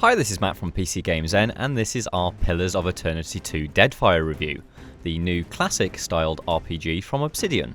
Hi, this is Matt from PCGamesN, and this is our Pillars of Eternity 2 Deadfire review, the new classic-styled RPG from Obsidian.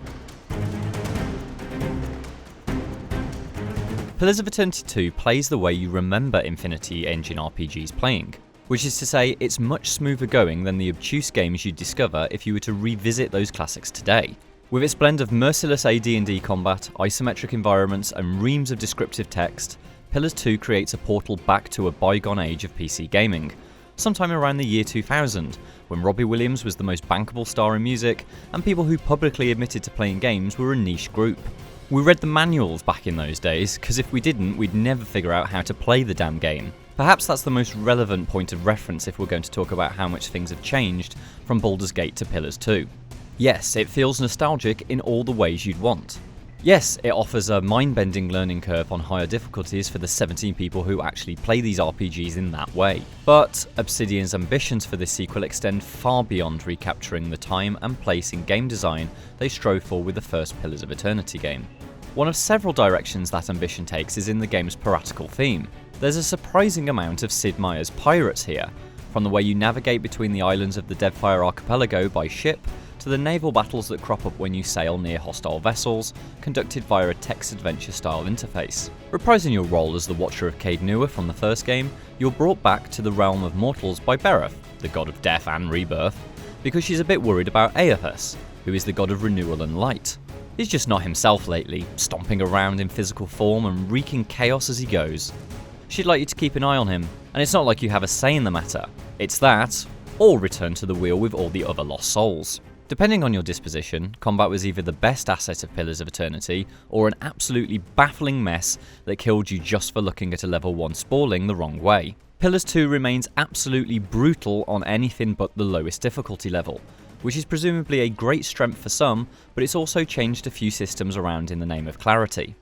Pillars of Eternity 2 plays the way you remember Infinity Engine RPGs playing, which is to say it's much smoother going than the obtuse games you'd discover if you were to revisit those classics today. With its blend of merciless AD&D combat, isometric environments and reams of descriptive text, Pillars 2 creates a portal back to a bygone age of PC gaming, sometime around the year 2000, when Robbie Williams was the most bankable star in music, and people who publicly admitted to playing games were a niche group. We read the manuals back in those days, because if we didn't, we'd never figure out how to play the damn game. Perhaps that's the most relevant point of reference if we're going to talk about how much things have changed from Baldur's Gate to Pillars 2. Yes, it feels nostalgic in all the ways you'd want. Yes, it offers a mind-bending learning curve on higher difficulties for the 17 people who actually play these RPGs in that way. But Obsidian's ambitions for this sequel extend far beyond recapturing the time and place in game design they strove for with the first Pillars of Eternity game. One of several directions that ambition takes is in the game's piratical theme. There's a surprising amount of Sid Meier's pirates here, from the way you navigate between the islands of the Deadfire archipelago by ship, to the naval battles that crop up when you sail near hostile vessels, conducted via a text-adventure style interface. Reprising your role as the Watcher of Caed Nua from the first game, you're brought back to the realm of mortals by Bereth, the god of death and rebirth, because she's a bit worried about Aethys, who is the god of renewal and light. He's just not himself lately, stomping around in physical form and wreaking chaos as he goes. She'd like you to keep an eye on him, and it's not like you have a say in the matter. It's that, or return to the wheel with all the other lost souls. Depending on your disposition, combat was either the best asset of Pillars of Eternity, or an absolutely baffling mess that killed you just for looking at a level 1 spalling the wrong way. Pillars 2 remains absolutely brutal on anything but the lowest difficulty level, which is presumably a great strength for some, but it's also changed a few systems around in the name of clarity.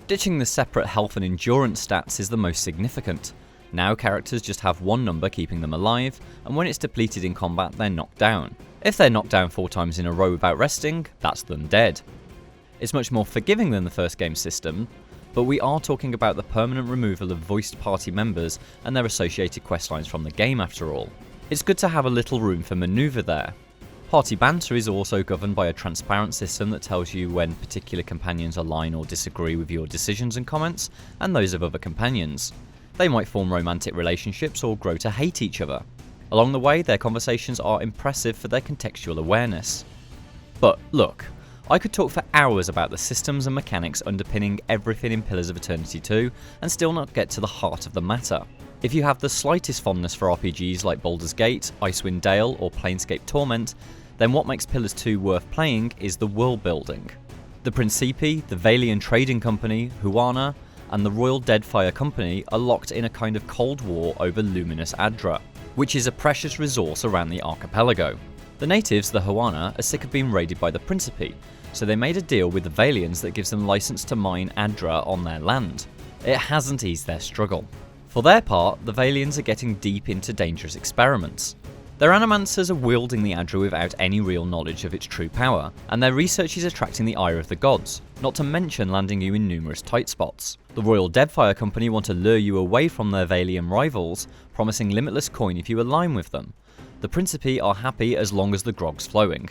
Ditching the separate health and endurance stats is the most significant. Now characters just have one number keeping them alive, and when it's depleted in combat they're knocked down. If they're knocked down 4 times in a row without resting, that's them dead. It's much more forgiving than the first game's system, but we are talking about the permanent removal of voiced party members and their associated questlines from the game after all. It's good to have a little room for manoeuvre there. Party banter is also governed by a transparent system that tells you when particular companions align or disagree with your decisions and comments, and those of other companions. They might form romantic relationships or grow to hate each other. Along the way, their conversations are impressive for their contextual awareness. But look, I could talk for hours about the systems and mechanics underpinning everything in Pillars of Eternity 2 and still not get to the heart of the matter. If you have the slightest fondness for RPGs like Baldur's Gate, Icewind Dale or Planescape Torment, then what makes Pillars 2 worth playing is the world building. The Principi, the Valian Trading Company, Huana, and the Royal Deadfire Company are locked in a kind of cold war over luminous Adra, which is a precious resource around the archipelago. The natives, the Huana, are sick of being raided by the Principi, so they made a deal with the Valians that gives them license to mine Adra on their land. It hasn't eased their struggle. For their part, the Valians are getting deep into dangerous experiments. Their animancers are wielding the Adra without any real knowledge of its true power, and their research is attracting the ire of the gods, not to mention landing you in numerous tight spots. The Royal Deadfire Company want to lure you away from their Valian rivals, promising limitless coin if you align with them. The Principi are happy as long as the grog's flowing.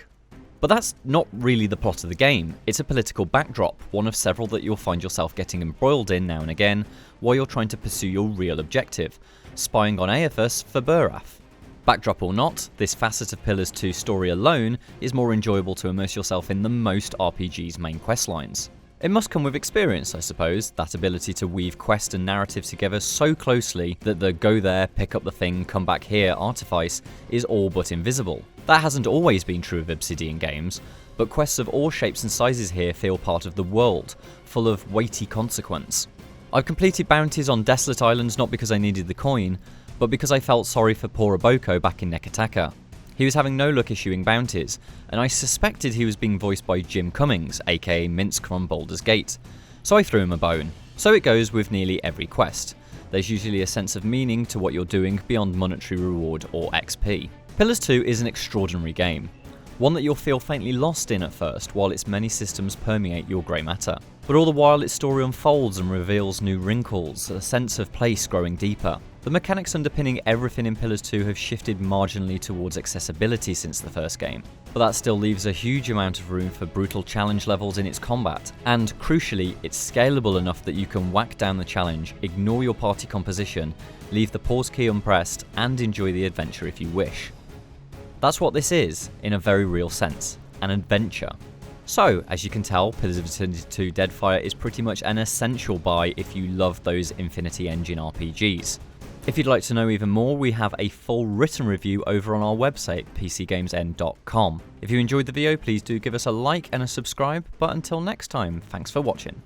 But that's not really the plot of the game. It's a political backdrop, one of several that you'll find yourself getting embroiled in now and again while you're trying to pursue your real objective, spying on Aethys for Berath. Backdrop or not, this facet of Pillars 2 story alone is more enjoyable to immerse yourself in than most RPG's main questlines. It must come with experience, I suppose, that ability to weave quest and narrative together so closely that the go there, pick up the thing, come back here artifice is all but invisible. That hasn't always been true of Obsidian games, but quests of all shapes and sizes here feel part of the world, full of weighty consequence. I've completed bounties on desolate islands not because I needed the coin, but because I felt sorry for poor Oboko back in Nekataka. He was having no luck issuing bounties, and I suspected he was being voiced by Jim Cummings, aka Minsk from Baldur's Gate, so I threw him a bone. So it goes with nearly every quest. There's usually a sense of meaning to what you're doing beyond monetary reward or XP. Pillars 2 is an extraordinary game, one that you'll feel faintly lost in at first while its many systems permeate your grey matter. But all the while its story unfolds and reveals new wrinkles, a sense of place growing deeper. The mechanics underpinning everything in Pillars 2 have shifted marginally towards accessibility since the first game, but that still leaves a huge amount of room for brutal challenge levels in its combat, and crucially, it's scalable enough that you can whack down the challenge, ignore your party composition, leave the pause key unpressed, and enjoy the adventure if you wish. That's what this is, in a very real sense, an adventure. So, as you can tell, Pillars of Eternity 2 Deadfire is pretty much an essential buy if you love those Infinity Engine RPGs. If you'd like to know even more, we have a full written review over on our website, PCGamesN.com. If you enjoyed the video, please do give us a like and a subscribe, but until next time, thanks for watching.